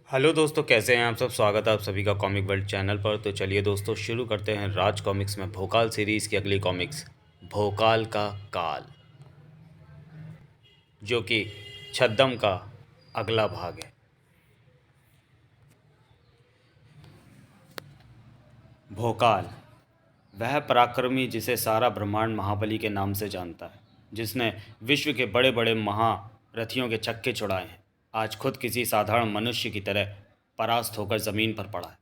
Hello दोस्तों, कैसे हैं आप सब। स्वागत है आप सभी का कॉमिक वर्ल्ड चैनल पर। तो चलिए दोस्तों, शुरू करते हैं राज कॉमिक्स में भोकाल सीरीज़ की अगली कॉमिक्स, भोकाल का काल, जो कि छद्म का अगला भाग है। भोकाल वह पराक्रमी जिसे सारा ब्रह्मांड महाबली के नाम से जानता है, जिसने विश्व के बड़े बड़े महारथियों के छक्के छुड़ाए हैं, आज खुद किसी साधारण मनुष्य की तरह परास्त होकर ज़मीन पर पड़ा है।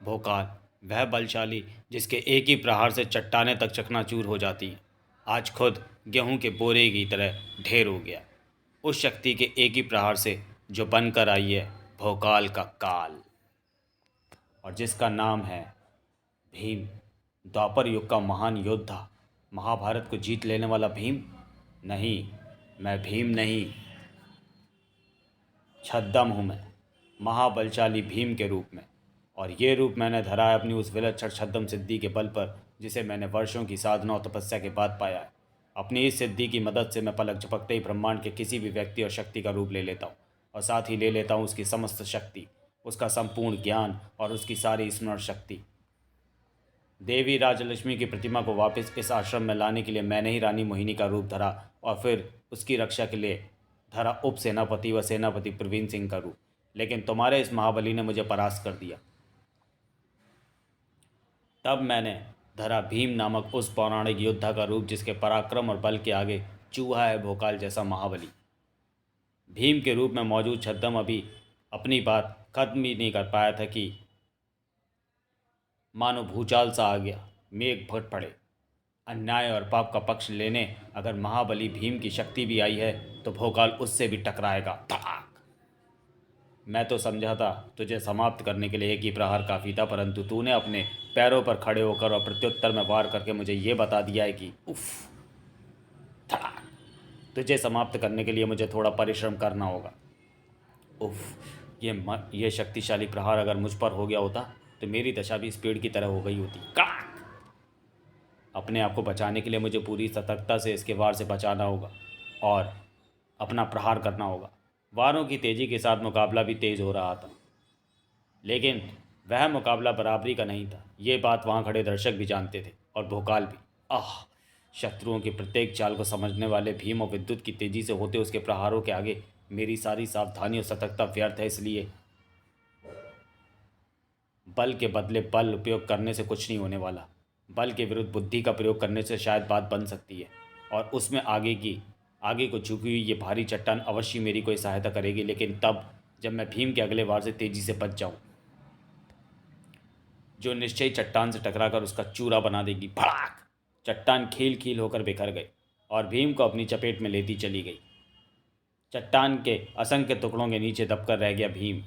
भोकाल वह बलशाली जिसके एक ही प्रहार से चट्टानें तक चकनाचूर हो जाती हैं, आज खुद गेहूं के बोरे की तरह ढेर हो गया। उस शक्ति के एक ही प्रहार से जो बनकर आई है भोकाल का काल, और जिसका नाम है भीम। द्वापर युग का महान योद्धा, महाभारत को जीत लेने वाला भीम नहीं, मैं भीम नहीं, छद्म हूँ मैं, महाबलशाली भीम के रूप में। और ये रूप मैंने धरा है अपनी उस विलक्षण छद्म सिद्धि के बल पर, जिसे मैंने वर्षों की साधना और तपस्या के बाद पाया है। अपनी इस सिद्धि की मदद से मैं पलक झपकते ही ब्रह्मांड के किसी भी व्यक्ति और शक्ति का रूप ले लेता हूँ, और साथ ही ले लेता हूँ उसकी समस्त शक्ति, उसका संपूर्ण ज्ञान और उसकी सारी स्मरण शक्ति। देवी राजलक्ष्मी की प्रतिमा को वापस इस आश्रम में लाने के लिए मैंने ही रानी मोहिनी का रूप धरा, और फिर उसकी रक्षा के लिए धरा उप सेनापति व सेनापति प्रवीण सिंह का रूप। लेकिन तुम्हारे इस महाबली ने मुझे परास्त कर दिया। तब मैंने धरा भीम नामक उस पौराणिक योद्धा का रूप, जिसके पराक्रम और बल के आगे चूहा है भोकाल जैसा महाबली। भीम के रूप में मौजूद छद्म अभी अपनी बात खत्म ही नहीं कर पाया था कि मानो भूचाल सा आ गया, मेघ फट पड़े। अन्याय और पाप का पक्ष लेने अगर महाबली भीम की शक्ति भी आई है, तो भोकाल उससे भी टकराएगा। धड़ाक। मैं तो समझा था तुझे समाप्त करने के लिए एक ही प्रहार काफ़ी था, परंतु तूने अपने पैरों पर खड़े होकर और प्रत्युत्तर में वार करके मुझे ये बता दिया है कि उफ, धड़ाक। तुझे समाप्त करने के लिए मुझे थोड़ा परिश्रम करना होगा। उफ, ये शक्तिशाली प्रहार अगर मुझ पर हो गया होता, तो मेरी दशा भी इस पेड़ की तरह हो गई होती। काक। अपने आप को बचाने के लिए मुझे पूरी सतर्कता से इसके वार से बचाना होगा और अपना प्रहार करना होगा। वारों की तेज़ी के साथ मुकाबला भी तेज़ हो रहा था, लेकिन वह मुकाबला बराबरी का नहीं था। ये बात वहाँ खड़े दर्शक भी जानते थे, और भोकाल भी। आह, शत्रुओं की प्रत्येक चाल को समझने वाले भीम और विद्युत की तेज़ी से होते उसके प्रहारों के आगे मेरी सारी सावधानी और सतर्कता व्यर्थ है। इसलिए बल के बदले बल उपयोग करने से कुछ नहीं होने वाला। बल के विरुद्ध बुद्धि का प्रयोग करने से शायद बात बन सकती है, और उसमें आगे को झुकी हुई ये भारी चट्टान अवश्य मेरी कोई सहायता करेगी, लेकिन तब जब मैं भीम के अगले वार से तेजी से बच जाऊं, जो निश्चय चट्टान से टकराकर उसका चूरा बना देगी। भड़ाक। चट्टान खील खील होकर बिखर गई और भीम को अपनी चपेट में लेती चली गई। चट्टान के असंख्य टुकड़ों के नीचे दबकर रह गया भीम,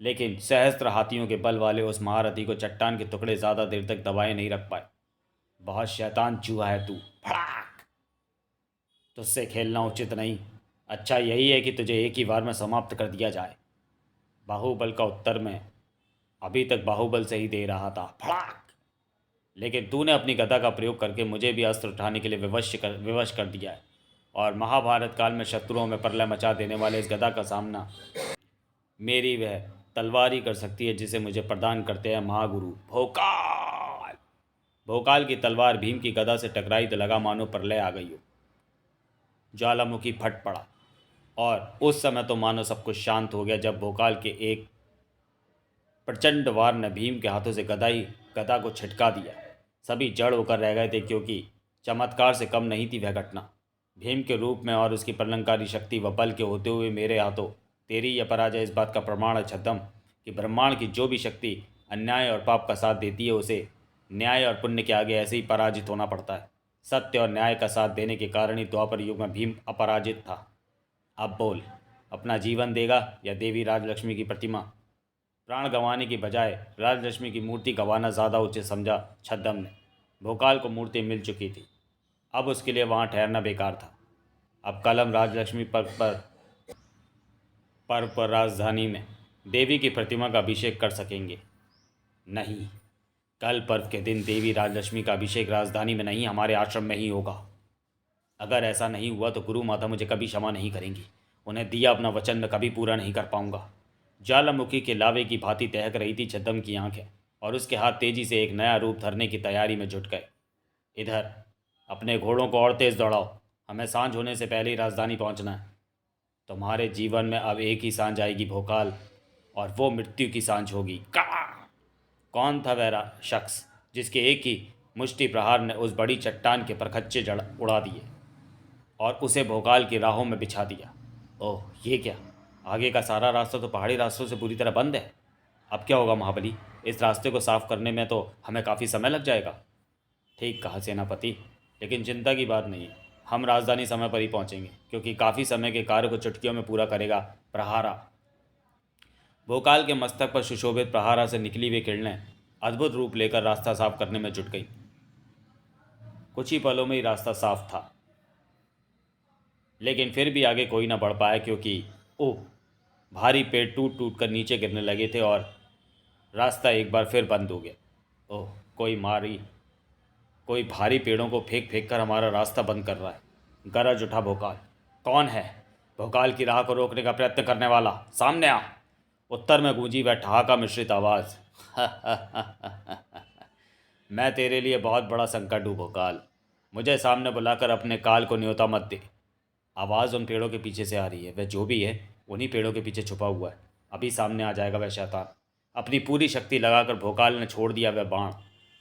लेकिन सहस्त्र हाथियों के बल वाले उस महारथी को चट्टान के टुकड़े ज़्यादा देर तक दबाए नहीं रख पाए। बहुत शैतान चूहा है तू। भड़ाक। तुझसे खेलना उचित नहीं। अच्छा यही है कि तुझे एक ही बार में समाप्त कर दिया जाए। बाहुबल का उत्तर में अभी तक बाहुबल से ही दे रहा था। भड़ाक। लेकिन तूने अपनी गदा का प्रयोग करके मुझे भी अस्त्र उठाने के लिए विवश कर दिया है, और महाभारत काल में शत्रुओं में प्रलय मचा देने वाले इस गदा का सामना मेरी वह तलवार ही कर सकती है, जिसे मुझे प्रदान करते हैं महागुरु भोकाल। भोकाल की तलवार भीम की गदा से टकराई तो लगा मानो प्रलय आ गई हो। ज्वालामुखी फट पड़ा, और उस समय तो मानो सब कुछ शांत हो गया, जब भोकाल के एक प्रचंड वार ने भीम के हाथों से गदा को छिटका दिया। सभी जड़ होकर रह गए थे, क्योंकि चमत्कार से कम नहीं थी वह घटना। भीम के रूप में और उसकी प्रलंकारी शक्ति व बल के होते हुए मेरे हाथों तेरी यह पराजय इस बात का प्रमाण है छद्म, कि ब्रह्मांड की जो भी शक्ति अन्याय और पाप का साथ देती है, उसे न्याय और पुण्य के आगे ऐसे ही पराजित होना पड़ता है। सत्य और न्याय का साथ देने के कारण ही द्वापर युग में भीम अपराजित था। अब बोल, अपना जीवन देगा या देवी राजलक्ष्मी की प्रतिमा? प्राण गंवाने की बजाय राजलक्ष्मी की मूर्ति गंवाना ज़्यादा उचित समझा छद्म ने। भोकाल को मूर्ति मिल चुकी थी, अब उसके लिए वहाँ ठहरना बेकार था। अब कल हम राजलक्ष्मी पर्व पर राजधानी में देवी की प्रतिमा का अभिषेक कर सकेंगे। नहीं, कल पर्व के दिन देवी राजलक्ष्मी का अभिषेक राजधानी में नहीं, हमारे आश्रम में ही होगा। अगर ऐसा नहीं हुआ तो गुरु माता मुझे कभी क्षमा नहीं करेंगी। उन्हें दिया अपना वचन मैं कभी पूरा नहीं कर पाऊंगा। ज्वालामुखी के लावे की भांति दहक रही थी छद्म की आंखें, और उसके हाथ तेजी से एक नया रूप धरने की तैयारी में जुट गए। इधर अपने घोड़ों को और तेज दौड़ाओ, हमें सांझ होने से पहले ही राजधानी पहुंचना है। तुम्हारे जीवन में अब एक ही सांझ आएगी भोकाल, और वो मृत्यु की सांझ होगी। कौन था वह शख्स जिसके एक ही मुष्टि प्रहार ने उस बड़ी चट्टान के परखच्चे जड़ उड़ा दिए और उसे भोकाल की राहों में बिछा दिया? ओह, ये क्या! आगे का सारा रास्ता तो पहाड़ी रास्तों से पूरी तरह बंद है। अब क्या होगा महाबली? इस रास्ते को साफ करने में तो हमें काफ़ी समय लग जाएगा। ठीक कहा सेनापति, लेकिन चिंता की बात नहीं है। हम राजधानी समय पर ही पहुंचेंगे, क्योंकि काफ़ी समय के कार्य को चुटकियों में पूरा करेगा प्रहारा। भोकाल के मस्तक पर सुशोभित प्रहारा से निकली हुई किरणें अद्भुत रूप लेकर रास्ता साफ करने में जुट गई। कुछ ही पलों में ही रास्ता साफ था, लेकिन फिर भी आगे कोई न बढ़ पाया, क्योंकि ओह, भारी पेड़ टूट टूट कर नीचे गिरने लगे थे और रास्ता एक बार फिर बंद हो गया। ओह, कोई भारी पेड़ों को फेंक फेंक कर हमारा रास्ता बंद कर रहा है। गरज उठा भोकाल। कौन है भोकाल की राह को रोकने का प्रयत्न करने वाला? सामने आ! उत्तर में गूंजी वह ठहाका मिश्रित आवाज़। मैं तेरे लिए बहुत बड़ा संकट हूँ भोकाल, मुझे सामने बुलाकर अपने काल को न्योता मत दे। आवाज़ उन पेड़ों के पीछे से आ रही है। वह जो भी है उन्हीं पेड़ों के पीछे छुपा हुआ है। अभी सामने आ जाएगा वह शैतान। अपनी पूरी शक्ति लगाकर भोकाल ने छोड़ दिया वह बाण,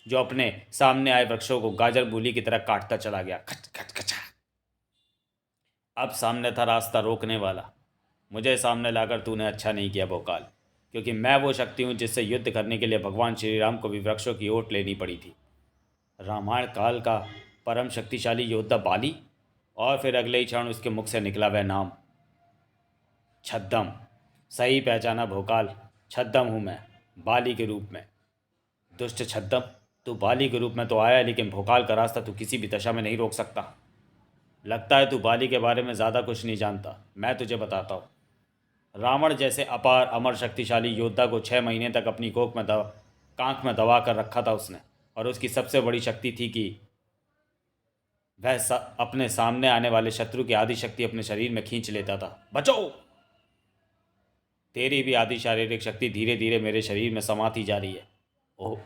जो अपने सामने आए वृक्षों को गाजर मूली की तरह काटता चला गया। खच खच खच। अब सामने था रास्ता रोकने वाला। मुझे सामने लाकर तूने अच्छा नहीं किया भोकाल, क्योंकि मैं वो शक्ति हूँ जिससे युद्ध करने के लिए भगवान श्री राम को भी वृक्षों की ओट लेनी पड़ी थी। रामायण काल का परम शक्तिशाली योद्धा बाली। और फिर अगले ही क्षण उसके मुख से निकला वह नाम, छद्म। सही पहचाना भोकाल, छद्म हूँ मैं, बाली के रूप में। दुष्ट छद्म, तू बाली के रूप में तो आया, लेकिन भोकाल का रास्ता तू किसी भी दशा में नहीं रोक सकता। लगता है तू बाली के बारे में ज़्यादा कुछ नहीं जानता। मैं तुझे बताता हूँ। रावण जैसे अपार अमर शक्तिशाली योद्धा को 6 महीने तक अपनी कांख में दबा कर रखा था उसने, और उसकी सबसे बड़ी शक्ति थी कि वह अपने सामने आने वाले शत्रु की आदि शक्ति अपने शरीर में खींच लेता था। बचो! तेरी भी आदि शारीरिक शक्ति धीरे धीरे मेरे शरीर में समाती जा रही है। ओह,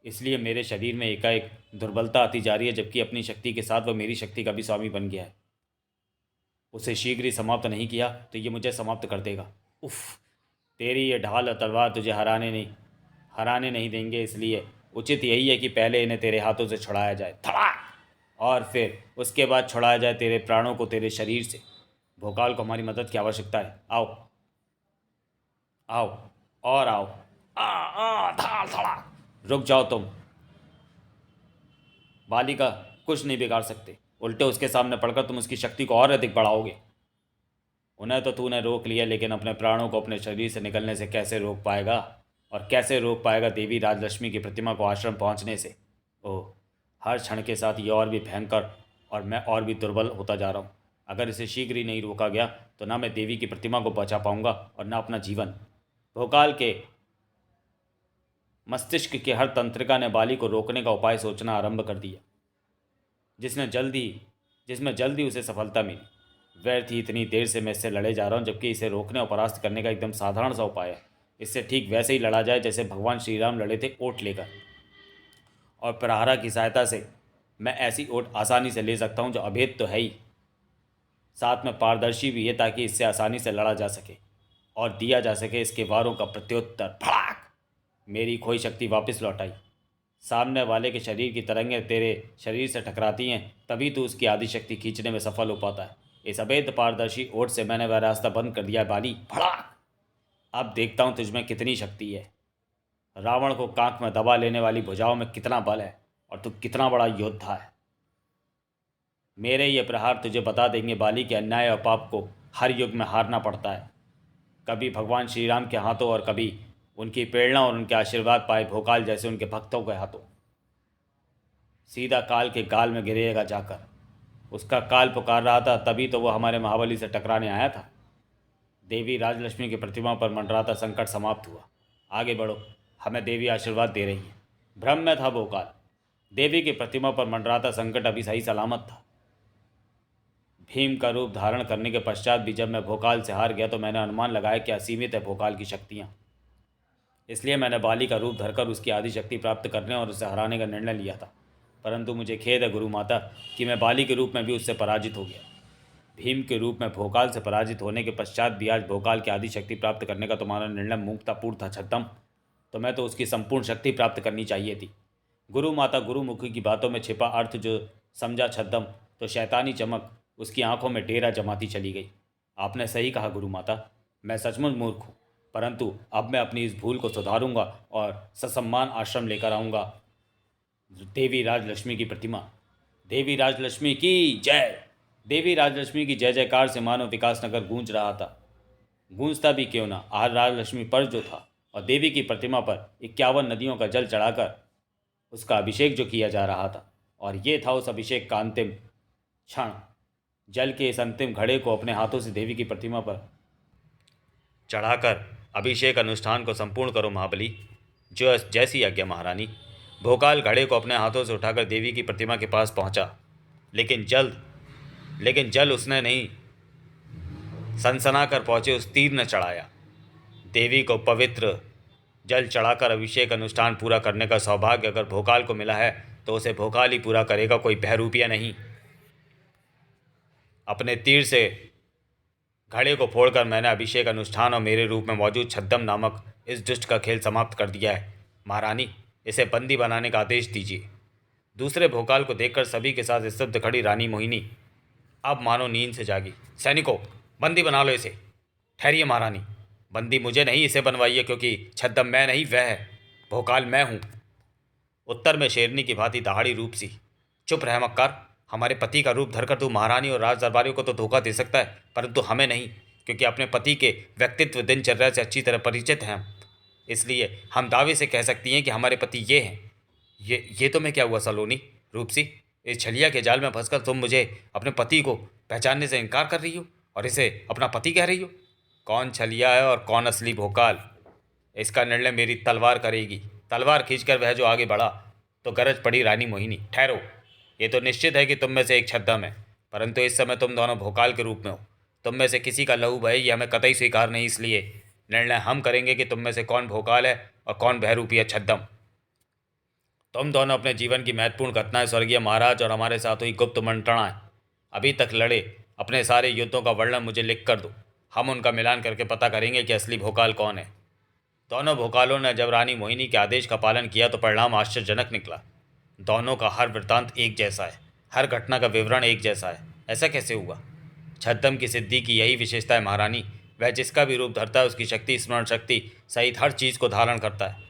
इसलिए मेरे शरीर में एकाएक दुर्बलता आती जा रही है, जबकि अपनी शक्ति के साथ वह मेरी शक्ति का भी स्वामी बन गया है। उसे शीघ्र ही समाप्त नहीं किया तो ये मुझे समाप्त कर देगा। उफ, तेरी ये ढाल और तलवार तुझे हराने नहीं देंगे, इसलिए उचित यही है कि पहले इन्हें तेरे हाथों से छुड़ाया जाए, धड़ाक, और फिर उसके बाद छुड़ाया जाए तेरे प्राणों को तेरे शरीर से। भोकाल को हमारी मदद की आवश्यकता है। आओ आओ और आओ। धाड़ धड़ाक। रुक जाओ तुम। बालिका कुछ नहीं बिगाड़ सकते, उल्टे उसके सामने पड़कर तुम उसकी शक्ति को और अधिक बढ़ाओगे। उन्हें तो तूने रोक लिया, लेकिन अपने प्राणों को अपने शरीर से निकलने से कैसे रोक पाएगा? और कैसे रोक पाएगा देवी राजलक्ष्मी की प्रतिमा को आश्रम पहुंचने से? ओह, हर क्षण के साथ ये और भी भयंकर और मैं और भी दुर्बल होता जा रहा हूँ। अगर इसे शीघ्र ही नहीं रोका गया तो ना मैं देवी की प्रतिमा को बचा पाऊंगा और ना अपना जीवन। भोकाल के मस्तिष्क के हर तंत्रिका ने बाली को रोकने का उपाय सोचना आरंभ कर दिया, जिसमें जल्दी उसे सफलता मिली। व्यर्थ ही इतनी देर से मैं इससे लड़े जा रहा हूँ, जबकि इसे रोकने और परास्त करने का एकदम साधारण सा उपाय है। इससे ठीक वैसे ही लड़ा जाए जैसे भगवान श्री राम लड़े थे ओट लेकर, और प्रहारा की सहायता से मैं ऐसी ओट आसानी से ले सकता हूँ जो अभेद तो है ही, साथ में पारदर्शी भी है, ताकि इससे आसानी से लड़ा जा सके और दिया जा सके इसके वारों का प्रत्युत्तर। भड़ाक! मेरी खोई शक्ति वापस लौट आई। सामने वाले के शरीर की तरंगें तेरे शरीर से टकराती हैं, तभी तू उसकी आदि शक्ति खींचने में सफल हो पाता है। इस अभेद पारदर्शी ओट से मैंने वह रास्ता बंद कर दिया है बाली। भड़ाक! अब देखता हूँ तुझमें कितनी शक्ति है। रावण को कांख में दबा लेने वाली भुजाओं में कितना बल है, और तू कितना बड़ा योद्धा है। मेरे ये प्रहार तुझे बता देंगे बाली के अन्याय और पाप को हर युग में हारना पड़ता है, कभी भगवान श्री राम के हाथों और कभी उनकी प्रेरणा और उनके आशीर्वाद पाए भोकाल जैसे उनके भक्तों के हाथों। सीधा काल के गाल में गिरेगा जाकर। उसका काल पुकार रहा था, तभी तो वो हमारे महाबली से टकराने आया था। देवी राजलक्ष्मी की प्रतिमा पर मंडराता संकट समाप्त हुआ। आगे बढ़ो, हमें देवी आशीर्वाद दे रही है। भ्रम में था भोकाल। देवी की प्रतिमा पर मंडराता संकट अभी सही सलामत था। भीम का रूप धारण करने के पश्चात भी जब मैं भोकाल से हार गया तो मैंने अनुमान लगाया कि असीमित है भोकाल की शक्तियाँ। इसलिए मैंने बाली का रूप धरकर उसकी आदि शक्ति प्राप्त करने और उसे हराने का निर्णय लिया था। परंतु मुझे खेद है गुरु माता कि मैं बाली के रूप में भी उससे पराजित हो गया। भीम के रूप में भोकाल से पराजित होने के पश्चात भी आज भोकाल की आदि शक्ति प्राप्त करने का तुम्हारा निर्णय मूर्खतापूर्ण था छद्म। तो मैं तो उसकी संपूर्ण शक्ति प्राप्त करनी चाहिए थी। गुरु माता गुरुमुखी की बातों में छिपा अर्थ जो समझा छद्म तो शैतानी चमक उसकी आंखों में डेरा जमाती चली गई। आपने सही कहा गुरु माता, मैं सचमुच मूर्ख हूँ, परंतु अब मैं अपनी इस भूल को सुधारूंगा और ससम्मान आश्रम लेकर आऊँगा देवी राजलक्ष्मी की प्रतिमा। देवी राजलक्ष्मी की जय। देवी राजलक्ष्मी की जय जयकार से मानो विकासनगर गूंज रहा था। गूंजता भी क्यों ना, आज राजलक्ष्मी पर जो था और देवी की प्रतिमा पर 51 नदियों का जल चढ़ाकर उसका अभिषेक जो किया जा रहा था, और ये था उस अभिषेक का अंतिम क्षण। जल के इस अंतिम घड़े को अपने हाथों से देवी की प्रतिमा पर चढ़ाकर अभिषेक अनुष्ठान को संपूर्ण करो महाबली। जो जैसी आज्ञा महारानी। भोकाल घड़े को अपने हाथों से उठाकर देवी की प्रतिमा के पास पहुंचा, लेकिन जल उसने नहीं सनसना कर पहुंचे उस तीर ने चढ़ाया। देवी को पवित्र जल चढ़ाकर अभिषेक अनुष्ठान पूरा करने का सौभाग्य अगर भोकाल को मिला है तो उसे भोकाल ही पूरा करेगा, कोई बहरूपिया नहीं। अपने तीर से घड़े को फोड़कर मैंने अभिषेक अनुष्ठान और मेरे रूप में मौजूद छद्म नामक इस दुष्ट का खेल समाप्त कर दिया है। महारानी, इसे बंदी बनाने का आदेश दीजिए। दूसरे भोकाल को देखकर सभी के साथ स्तब्ध खड़ी रानी मोहिनी अब मानो नींद से जागी। सैनिकों, बंदी बना लो इसे। ठहरिए महारानी, बंदी मुझे नहीं इसे बनवाइए, क्योंकि छद्म मैं नहीं वह है, भोकाल मैं हूँ। उत्तर में शेरनी की भांति दहाड़ी रूप सी। चुप रह मक्कार, हमारे पति का रूप धरकर तू महारानी और राज दरबारियों को तो धोखा दे सकता है, परंतु हमें नहीं, क्योंकि अपने पति के व्यक्तित्व दिनचर्या से अच्छी तरह परिचित हैं हम। इसलिए हम दावे से कह सकती हैं कि हमारे पति ये हैं। ये तो मैं क्या हुआ सलोनी रूपसी, इस छलिया के जाल में फंसकर तुम मुझे अपने पति को पहचानने से इनकार कर रही हो और इसे अपना पति कह रही हो। कौन छलिया है और कौन असली भोकाल, इसका निर्णय मेरी तलवार करेगी। तलवार खींचकर वह जो आगे बढ़ा तो गरज पड़ी रानी मोहिनी, ठहरो, ये तो निश्चित है कि तुम में से एक छद्म है, परंतु इस समय तुम दोनों भोकाल के रूप में हो। तुम में से किसी का लहू बहे ये हमें कतई स्वीकार नहीं, इसलिए निर्णय हम करेंगे कि तुम में से कौन भोकाल है और कौन बहरूपिया छद्म। तुम दोनों अपने जीवन की महत्वपूर्ण घटनाएं स्वर्गीय महाराज और हमारे साथ हुई गुप्त मंत्रणाएं अभी तक लड़े अपने सारे युद्धों का वर्णन मुझे लिख कर दो। हम उनका मिलान करके पता करेंगे कि असली भोकाल कौन है। दोनों भोकालों ने जब रानी मोहिनी के आदेश का पालन किया तो परिणाम आश्चर्यजनक निकला। दोनों का हर वृत्तांत एक जैसा है, हर घटना का विवरण एक जैसा है। ऐसा कैसे हुआ? छद्म की सिद्धि की यही विशेषता है महारानी, वह जिसका भी रूप धरता है उसकी शक्ति, स्मरण शक्ति सहित हर चीज़ को धारण करता है।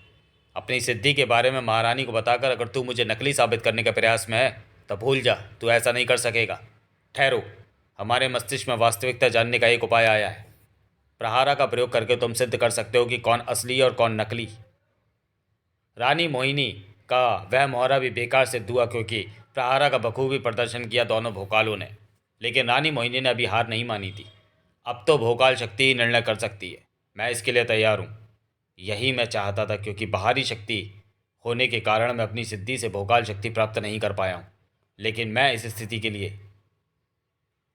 अपनी सिद्धि के बारे में महारानी को बताकर अगर तू मुझे नकली साबित करने के प्रयास में है तो भूल जा, तू ऐसा नहीं कर सकेगा। ठहरो, हमारे मस्तिष्क में वास्तविकता जानने का एक उपाय आया है। प्रहारा का प्रयोग करके तुम सिद्ध कर सकते हो कि कौन असली और कौन नकली। रानी मोहिनी का वह मोहरा भी बेकार सिद्ध हुआ, क्योंकि प्रहारा का बखूबी प्रदर्शन किया दोनों भोकालों ने, लेकिन रानी मोहिनी ने अभी हार नहीं मानी थी। अब तो भोकाल शक्ति ही निर्णय कर सकती है। मैं इसके लिए तैयार हूँ। यही मैं चाहता था, क्योंकि बाहरी शक्ति होने के कारण मैं अपनी सिद्धि से भोकाल शक्ति प्राप्त नहीं कर पाया हूँ, लेकिन मैं इस स्थिति के लिए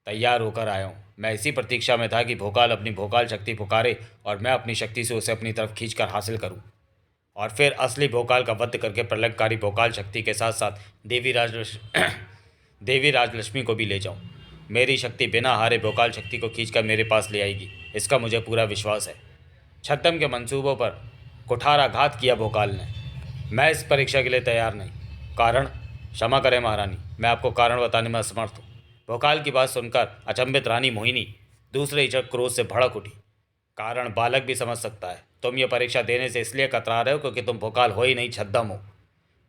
तैयार होकर आया हूँ। मैं इसी प्रतीक्षा में था कि भोकाल अपनी भोकाल शक्ति पुकारे और मैं अपनी शक्ति से उसे अपनी तरफ खींचकर हासिल करूँ, और फिर असली भोकाल का वध करके प्रलयकारी भोकाल शक्ति के साथ साथ देवी राजलक्ष्मी को भी ले जाऊँ। मेरी शक्ति बिना हारे भोकाल शक्ति को खींचकर मेरे पास ले आएगी, इसका मुझे पूरा विश्वास है। छद्म के मंसूबों पर कुठाराघात किया भोकाल ने। मैं इस परीक्षा के लिए तैयार नहीं। कारण? क्षमा करें महारानी, मैं आपको कारण बताने में असमर्थ हूँ। भोकाल की बात सुनकर अचंभित रानी मोहिनी दूसरे ही क्षण क्रोध से भड़क उठी। कारण बालक भी समझ सकता है। तुम ये परीक्षा देने से इसलिए कतरा रहे हो क्योंकि तुम भोकाल हो ही नहीं, छद्म हो।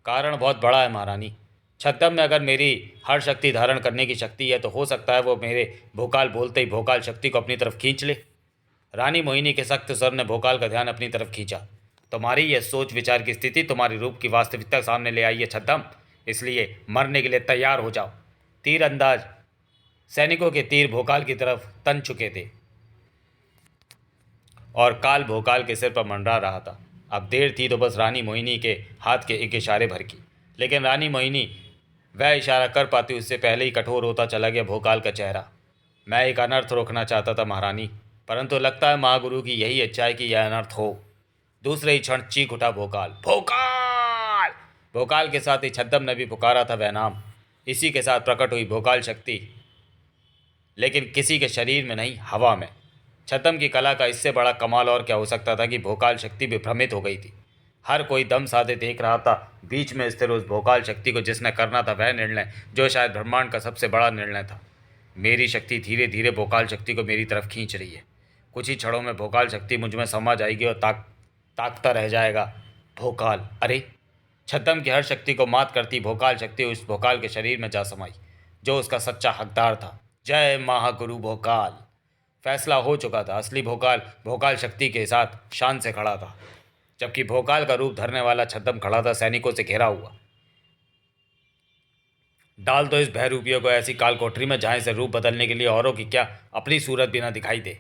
कारण बहुत बड़ा है महारानी। छद्म में अगर मेरी हर शक्ति धारण करने की शक्ति है तो हो सकता है वो मेरे भोकाल बोलते ही भोकाल शक्ति को अपनी तरफ खींच ले। रानी मोहिनी के सख्त स्वर ने भोकाल का ध्यान अपनी तरफ खींचा। तुम्हारी यह सोच विचार की स्थिति तुम्हारी रूप की वास्तविकता सामने ले आई है छद्म, इसलिए मरने के लिए तैयार हो जाओ। तीर अंदाज सैनिकों के तीर भोकाल की तरफ तन चुके थे और काल भोकाल के सिर पर मंडरा रहा था। अब देर थी तो बस रानी मोहिनी के हाथ के एक इशारे भर की, लेकिन रानी मोहिनी वह इशारा कर पाती उससे पहले ही कठोर होता चला गया भोकाल का चेहरा। मैं एक अनर्थ रोकना चाहता था महारानी, परंतु लगता है महागुरु की यही इच्छा है कि यह अनर्थ हो। दूसरे ही क्षण चीख उठा भोकाल। भोकाल! भोकाल के साथ ही छद्म ने भी पुकारा था वह नाम। इसी के साथ प्रकट हुई भोकाल शक्ति, लेकिन किसी के शरीर में नहीं, हवा में। छद्म की कला का इससे बड़ा कमाल और क्या हो सकता था कि भोकाल शक्ति भी भ्रमित हो गई थी। हर कोई दम साधे देख रहा था। बीच में स्थिर उस भोकाल शक्ति को जिसने करना था वह निर्णय, जो शायद ब्रह्मांड का सबसे बड़ा निर्णय था। मेरी शक्ति धीरे धीरे भोकाल शक्ति को मेरी तरफ खींच रही है। कुछ ही क्षणों में भोकाल शक्ति मुझ में समा जाएगी और ताकता रह जाएगा। भोकाल, अरे! छद्म की हर शक्ति को मात करती भोकाल शक्ति उस भोकाल के शरीर में जा समाई, जो उसका सच्चा हकदार था। जय महागुरु भोकाल! फैसला हो चुका था। असली भोकाल भोकाल शक्ति के साथ शान से खड़ा था, जबकि भोकाल का रूप धरने वाला छद्म खड़ा था सैनिकों से घिरा हुआ। डाल दो इस बहरूपियों को ऐसी काल कोठरी में जहाँ से रूप बदलने के लिए औरों की क्या अपनी सूरत भी ना दिखाई दे।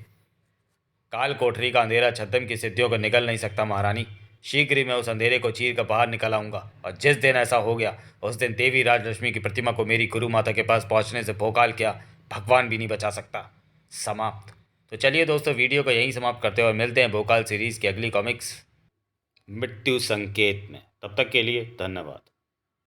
काल कोठरी का अंधेरा छद्म की सिद्धियों को निकल नहीं सकता महारानी। शीघ्र ही मैं उस अंधेरे को चीर कर बाहर निकल आऊंगा, और जिस दिन ऐसा हो गया उस दिन देवी राजलक्ष्मी की प्रतिमा को मेरी गुरु माता के पास पहुंचने से भोकाल क्या, भगवान भी नहीं बचा सकता। समाप्त। तो चलिए दोस्तों, वीडियो को यहीं समाप्त करते हैं और मिलते हैं भोकाल सीरीज़ की अगली कॉमिक्स मृत्यु संकेत में। तब तक के लिए धन्यवाद।